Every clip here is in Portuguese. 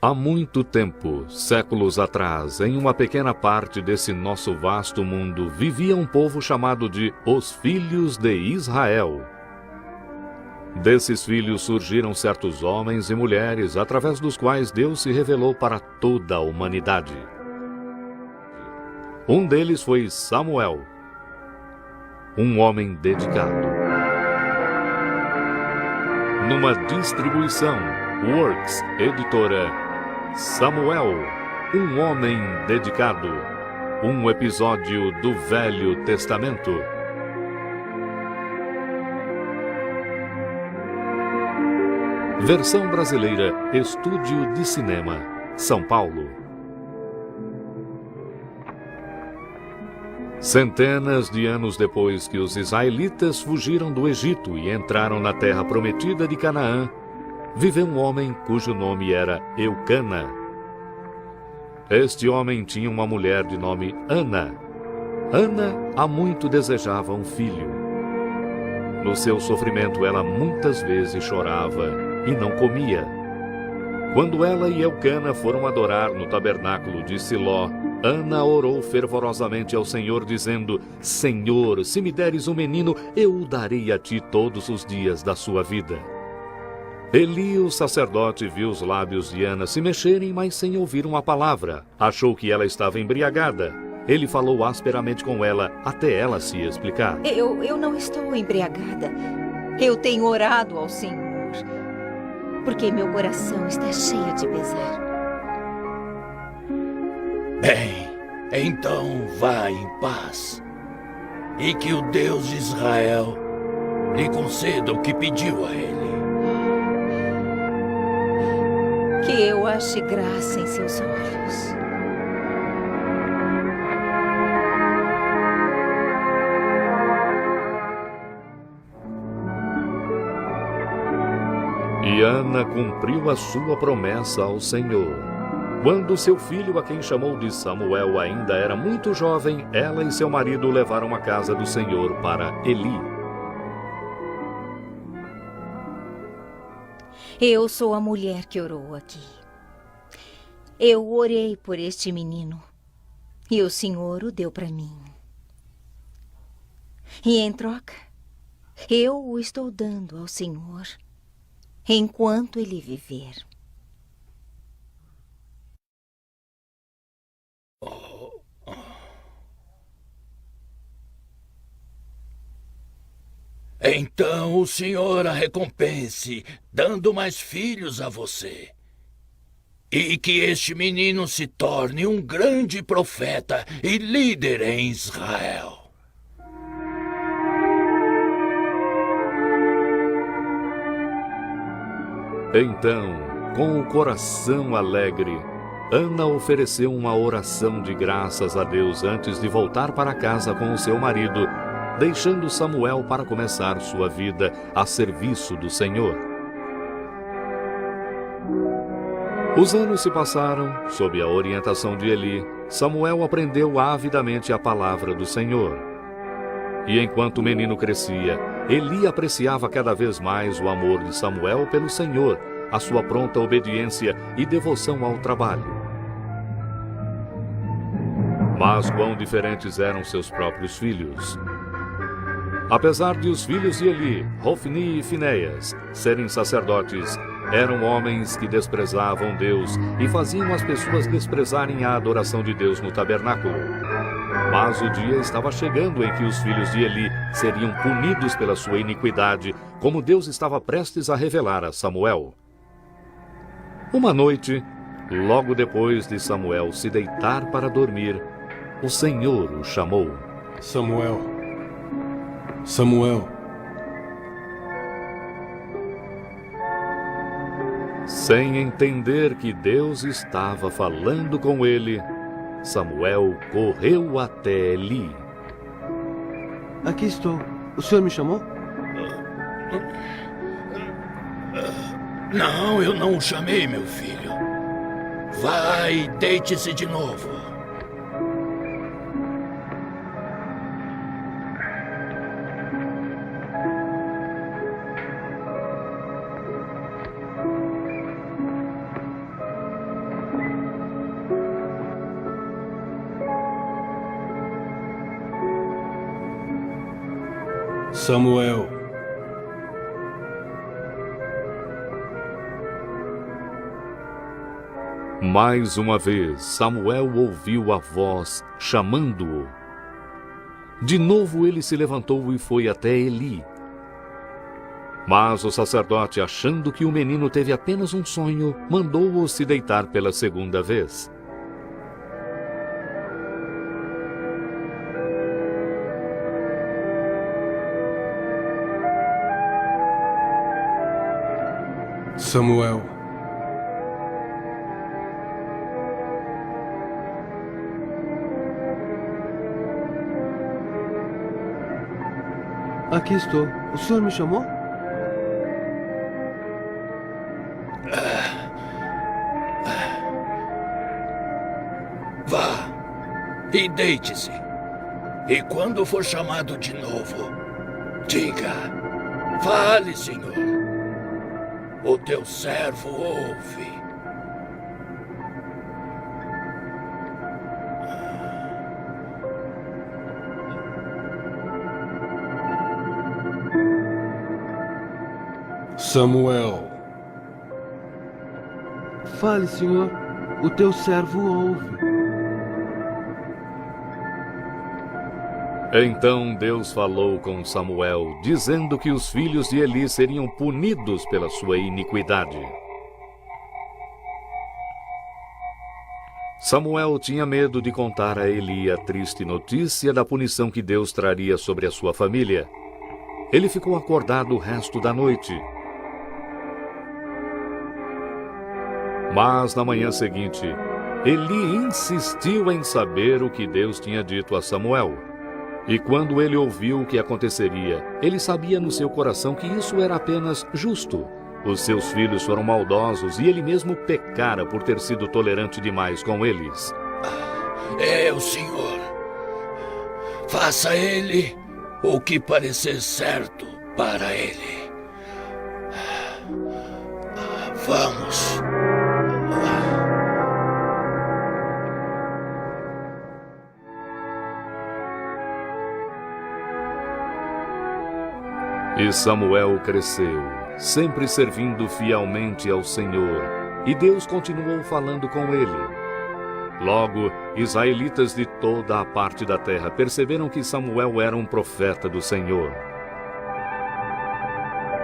Há muito tempo, séculos atrás, em uma pequena parte desse nosso vasto mundo, vivia um povo chamado de os Filhos de Israel. Desses filhos surgiram certos homens e mulheres, através dos quais Deus se revelou para toda a humanidade. Um deles foi Samuel, um homem dedicado. Numa distribuição, Works Editora, Samuel, um homem dedicado. Um episódio do Velho Testamento. Versão brasileira, Estúdio de Cinema, São Paulo. Centenas de anos depois que os israelitas fugiram do Egito e entraram na terra prometida de Canaã, viveu um homem cujo nome era Eucana. Este homem tinha uma mulher de nome Ana. Ana há muito desejava um filho. No seu sofrimento, ela muitas vezes chorava e não comia. Quando ela e Eucana foram adorar no tabernáculo de Siló, Ana orou fervorosamente ao Senhor, dizendo: Senhor, se me deres um menino, eu o darei a ti todos os dias da sua vida. Eli, o sacerdote, viu os lábios de Ana se mexerem, mas sem ouvir uma palavra. Achou que ela estava embriagada. Ele falou asperamente com ela, até ela se explicar. Eu não estou embriagada. Eu tenho orado ao Senhor, porque meu coração está cheio de pesar. Bem, então vá em paz, e que o Deus de Israel lhe conceda o que pediu a ele. Que eu ache graça em seus olhos. E Ana cumpriu a sua promessa ao Senhor. Quando seu filho, a quem chamou de Samuel, ainda era muito jovem, ela e seu marido o levaram à casa do Senhor para Eli. Eu sou a mulher que orou aqui. Eu orei por este menino e o Senhor o deu para mim. E em troca, eu o estou dando ao Senhor enquanto ele viver. Então o Senhor a recompense, dando mais filhos a você. E que este menino se torne um grande profeta e líder em Israel. Então, com o coração alegre, Ana ofereceu uma oração de graças a Deus antes de voltar para casa com o seu marido, deixando Samuel para começar sua vida a serviço do Senhor. Os anos se passaram, sob a orientação de Eli. Samuel aprendeu avidamente a palavra do Senhor. E enquanto o menino crescia, Eli apreciava cada vez mais o amor de Samuel pelo Senhor, a sua pronta obediência e devoção ao trabalho. Mas quão diferentes eram seus próprios filhos. Apesar de os filhos de Eli, Hofni e Finéias, serem sacerdotes, eram homens que desprezavam Deus e faziam as pessoas desprezarem a adoração de Deus no tabernáculo. Mas o dia estava chegando em que os filhos de Eli seriam punidos pela sua iniquidade, como Deus estava prestes a revelar a Samuel. Uma noite, logo depois de Samuel se deitar para dormir, o Senhor o chamou. Samuel. Samuel. Sem entender que Deus estava falando com ele, Samuel correu até Eli. Aqui estou. O senhor me chamou? Não, eu não o chamei, meu filho. Vai e deite-se de novo. Samuel. Mais uma vez, Samuel ouviu a voz chamando-o. De novo ele se levantou e foi até Eli. Mas o sacerdote, achando que o menino teve apenas um sonho, mandou-o se deitar pela segunda vez. Samuel. Aqui estou. O senhor me chamou? Vá e deite-se. E quando for chamado de novo, diga: fale, Senhor. O teu servo ouve. Samuel. Fale, senhor. O teu servo ouve. Então Deus falou com Samuel, dizendo que os filhos de Eli seriam punidos pela sua iniquidade. Samuel tinha medo de contar a Eli a triste notícia da punição que Deus traria sobre a sua família. Ele ficou acordado o resto da noite. Mas na manhã seguinte, Eli insistiu em saber o que Deus tinha dito a Samuel. E quando ele ouviu o que aconteceria, ele sabia no seu coração que isso era apenas justo. Os seus filhos foram maldosos e ele mesmo pecara por ter sido tolerante demais com eles. É o Senhor. Faça ele o que parecer certo para ele. Vamos. E Samuel cresceu, sempre servindo fielmente ao Senhor, e Deus continuou falando com ele. Logo, israelitas de toda a parte da terra perceberam que Samuel era um profeta do Senhor.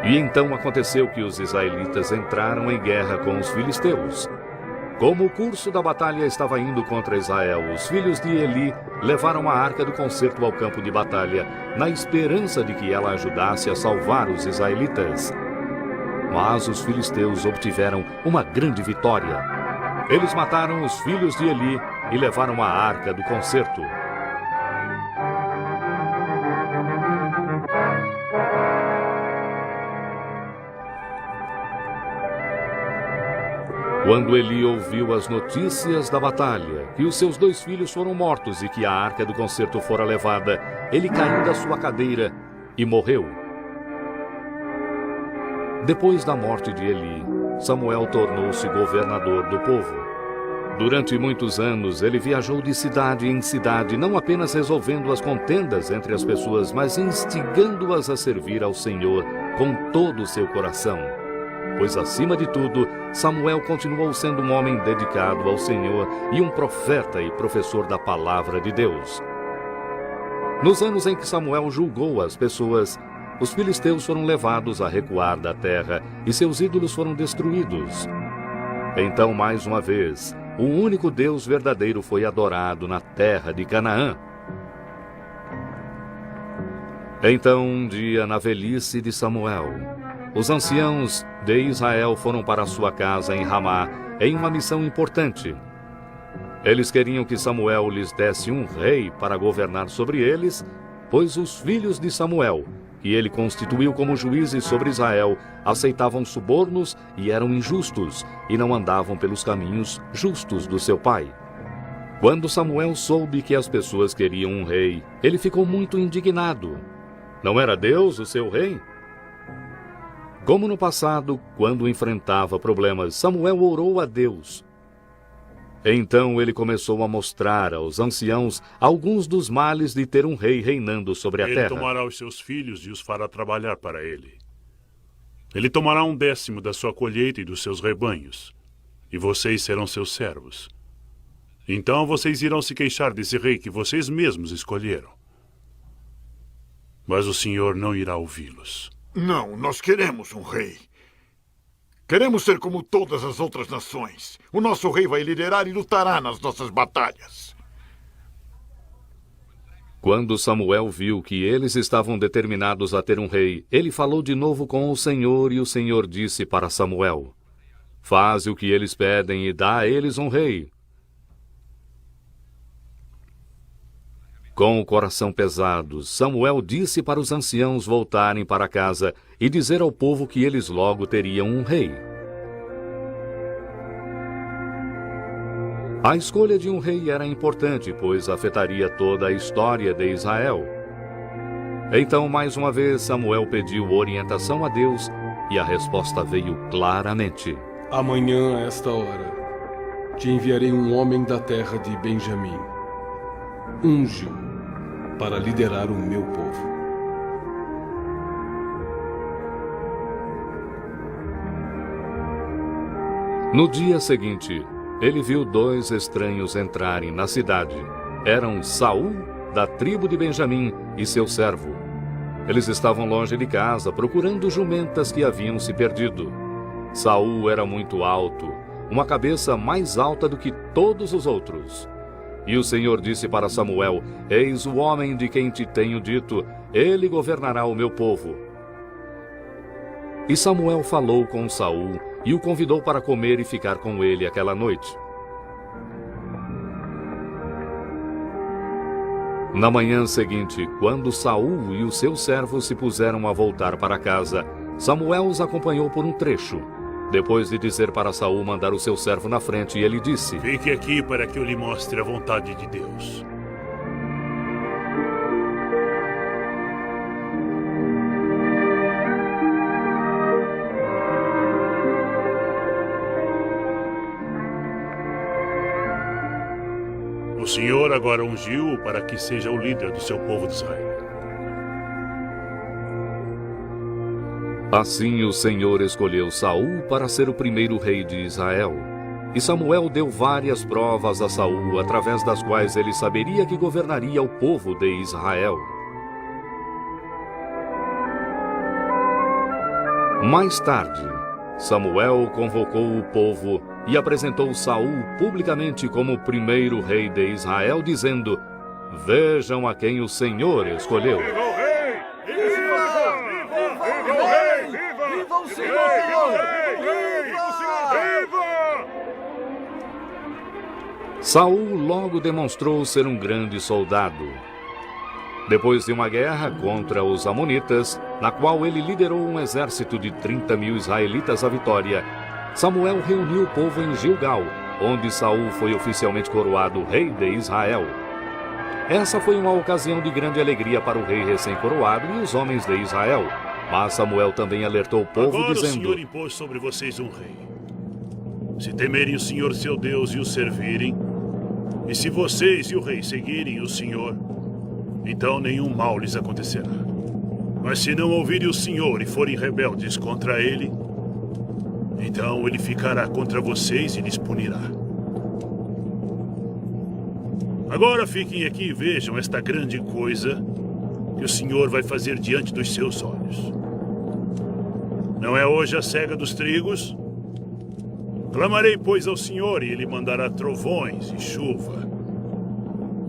E então aconteceu que os israelitas entraram em guerra com os filisteus. Como o curso da batalha estava indo contra Israel, os filhos de Eli levaram a arca do concerto ao campo de batalha, na esperança de que ela ajudasse a salvar os israelitas. Mas os filisteus obtiveram uma grande vitória. Eles mataram os filhos de Eli e levaram a arca do concerto. Quando Eli ouviu as notícias da batalha, que os seus 2 filhos foram mortos e que a arca do concerto fora levada, ele caiu da sua cadeira e morreu. Depois da morte de Eli, Samuel tornou-se governador do povo. Durante muitos anos, ele viajou de cidade em cidade, não apenas resolvendo as contendas entre as pessoas, mas instigando-as a servir ao Senhor com todo o seu coração. Pois, acima de tudo, Samuel continuou sendo um homem dedicado ao Senhor e um profeta e professor da palavra de Deus. Nos anos em que Samuel julgou as pessoas, os filisteus foram levados a recuar da terra e seus ídolos foram destruídos. Então, mais uma vez, o único Deus verdadeiro foi adorado na terra de Canaã. Então, um dia, na velhice de Samuel, os anciãos de Israel foram para sua casa em Ramá, em uma missão importante. Eles queriam que Samuel lhes desse um rei para governar sobre eles, pois os filhos de Samuel, que ele constituiu como juízes sobre Israel, aceitavam subornos e eram injustos, e não andavam pelos caminhos justos do seu pai. Quando Samuel soube que as pessoas queriam um rei, ele ficou muito indignado. Não era Deus o seu rei? Como no passado, quando enfrentava problemas, Samuel orou a Deus. Então ele começou a mostrar aos anciãos alguns dos males de ter um rei reinando sobre a Ele terra. tomará os seus filhos e os fará trabalhar para ele. Ele tomará 1/10 da sua colheita e dos seus rebanhos, e vocês serão seus servos. Então vocês irão se queixar desse rei que vocês mesmos escolheram. Mas o Senhor não irá ouvi-los. Não, nós queremos um rei. Queremos ser como todas as outras nações. O nosso rei vai liderar e lutará nas nossas batalhas. Quando Samuel viu que eles estavam determinados a ter um rei, ele falou de novo com o Senhor, e o Senhor disse para Samuel: Faze o que eles pedem e dá a eles um rei. Com o coração pesado, Samuel disse para os anciãos voltarem para casa e dizer ao povo que eles logo teriam um rei. A escolha de um rei era importante, pois afetaria toda a história de Israel. Então, mais uma vez, Samuel pediu orientação a Deus e a resposta veio claramente. Amanhã, a esta hora, te enviarei um homem da terra de Benjamim. Unge-o para liderar o meu povo. No dia seguinte, ele viu 2 estranhos entrarem na cidade. Eram Saul, da tribo de Benjamim, e seu servo. Eles estavam longe de casa, procurando jumentas que haviam se perdido. Saul era muito alto, uma cabeça mais alta do que todos os outros. E o Senhor disse para Samuel: Eis o homem de quem te tenho dito, ele governará o meu povo. E Samuel falou com Saul e o convidou para comer e ficar com ele aquela noite. Na manhã seguinte, quando Saul e os seus servos se puseram a voltar para casa, Samuel os acompanhou por um trecho. Depois de dizer para Saul mandar o seu servo na frente, ele disse: Fique aqui para que eu lhe mostre a vontade de Deus. O Senhor agora ungiu-o para que seja o líder do seu povo de Israel. Assim o Senhor escolheu Saul para ser o primeiro rei de Israel. E Samuel deu várias provas a Saul, através das quais ele saberia que governaria o povo de Israel. Mais tarde, Samuel convocou o povo e apresentou Saul publicamente como o primeiro rei de Israel, dizendo: Vejam a quem o Senhor escolheu. Saul logo demonstrou ser um grande soldado. Depois de uma guerra contra os amonitas, na qual ele liderou um exército de 30.000 israelitas à vitória, Samuel reuniu o povo em Gilgal, onde Saul foi oficialmente coroado rei de Israel. Essa foi uma ocasião de grande alegria para o rei recém-coroado e os homens de Israel. Mas Samuel também alertou o povo, Agora dizendo: o Senhor impôs sobre vocês um rei. Se temerem o Senhor seu Deus e o servirem, e se vocês e o rei seguirem o Senhor, então nenhum mal lhes acontecerá. Mas se não ouvirem o Senhor e forem rebeldes contra ele, então ele ficará contra vocês e lhes punirá. Agora fiquem aqui e vejam esta grande coisa que o Senhor vai fazer diante dos seus olhos. Não é hoje a cega dos trigos? Clamarei, pois, ao Senhor, e ele mandará trovões e chuva.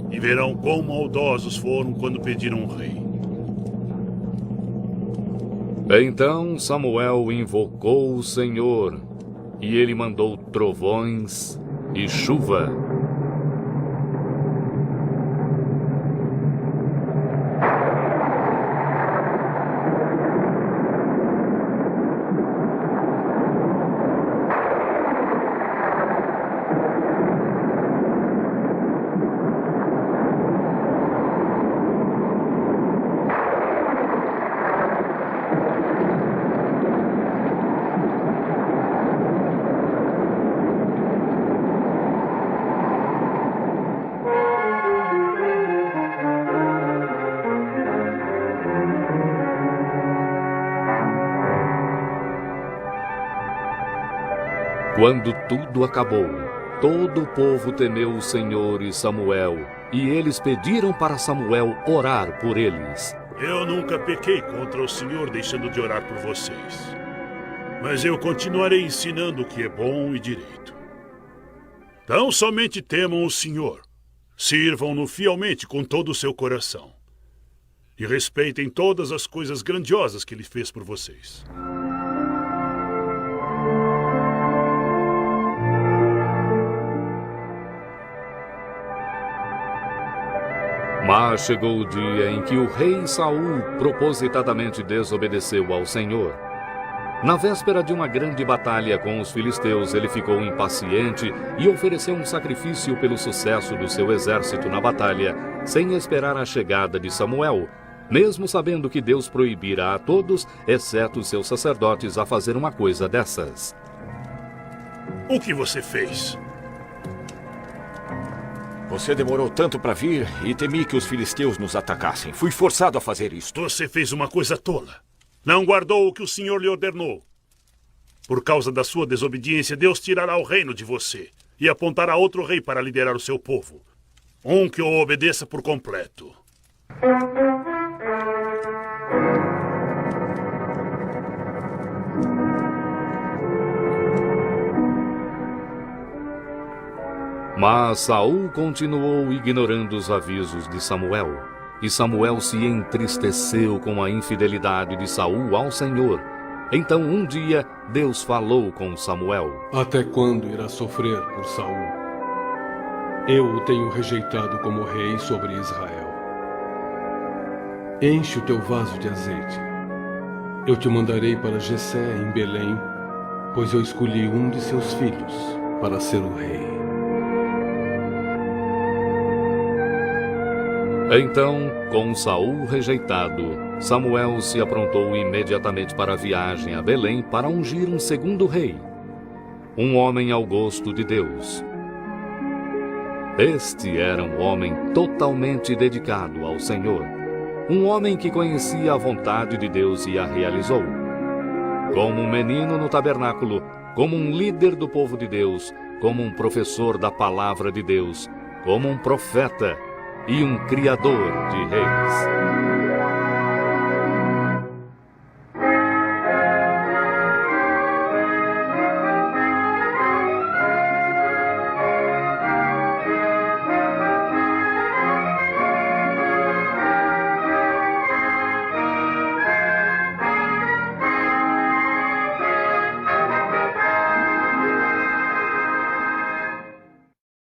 E verão quão maldosos foram quando pediram um rei. Então Samuel invocou o Senhor, e ele mandou trovões e chuva. Quando tudo acabou, todo o povo temeu o Senhor e Samuel, e eles pediram para Samuel orar por eles. Eu nunca pequei contra o Senhor deixando de orar por vocês. Mas eu continuarei ensinando o que é bom e direito. Então somente temam o Senhor. Sirvam-no fielmente com todo o seu coração. E respeitem todas as coisas grandiosas que ele fez por vocês. Mas chegou o dia em que o rei Saul propositadamente desobedeceu ao Senhor. Na véspera de uma grande batalha com os filisteus, ele ficou impaciente e ofereceu um sacrifício pelo sucesso do seu exército na batalha, sem esperar a chegada de Samuel, mesmo sabendo que Deus proibira a todos, exceto os seus sacerdotes, a fazer uma coisa dessas. O que você fez? Você demorou tanto para vir e temi que os filisteus nos atacassem. Fui forçado a fazer isto. Você fez uma coisa tola. Não guardou o que o Senhor lhe ordenou. Por causa da sua desobediência, Deus tirará o reino de você e apontará outro rei para liderar o seu povo. Um que o obedeça por completo. Mas Saul continuou ignorando os avisos de Samuel. E Samuel se entristeceu com a infidelidade de Saul ao Senhor. Então, um dia, Deus falou com Samuel. Até quando irá sofrer por Saul? Eu o tenho rejeitado como rei sobre Israel. Enche o teu vaso de azeite. Eu te mandarei para Jessé em Belém, pois eu escolhi um de seus filhos para ser o rei. Então, com Saul rejeitado, Samuel se aprontou imediatamente para a viagem a Belém para ungir um segundo rei, um homem ao gosto de Deus. Este era um homem totalmente dedicado ao Senhor, um homem que conhecia a vontade de Deus e a realizou. Como um menino no tabernáculo, como um líder do povo de Deus, como um professor da palavra de Deus, como um profeta e um criador de reis.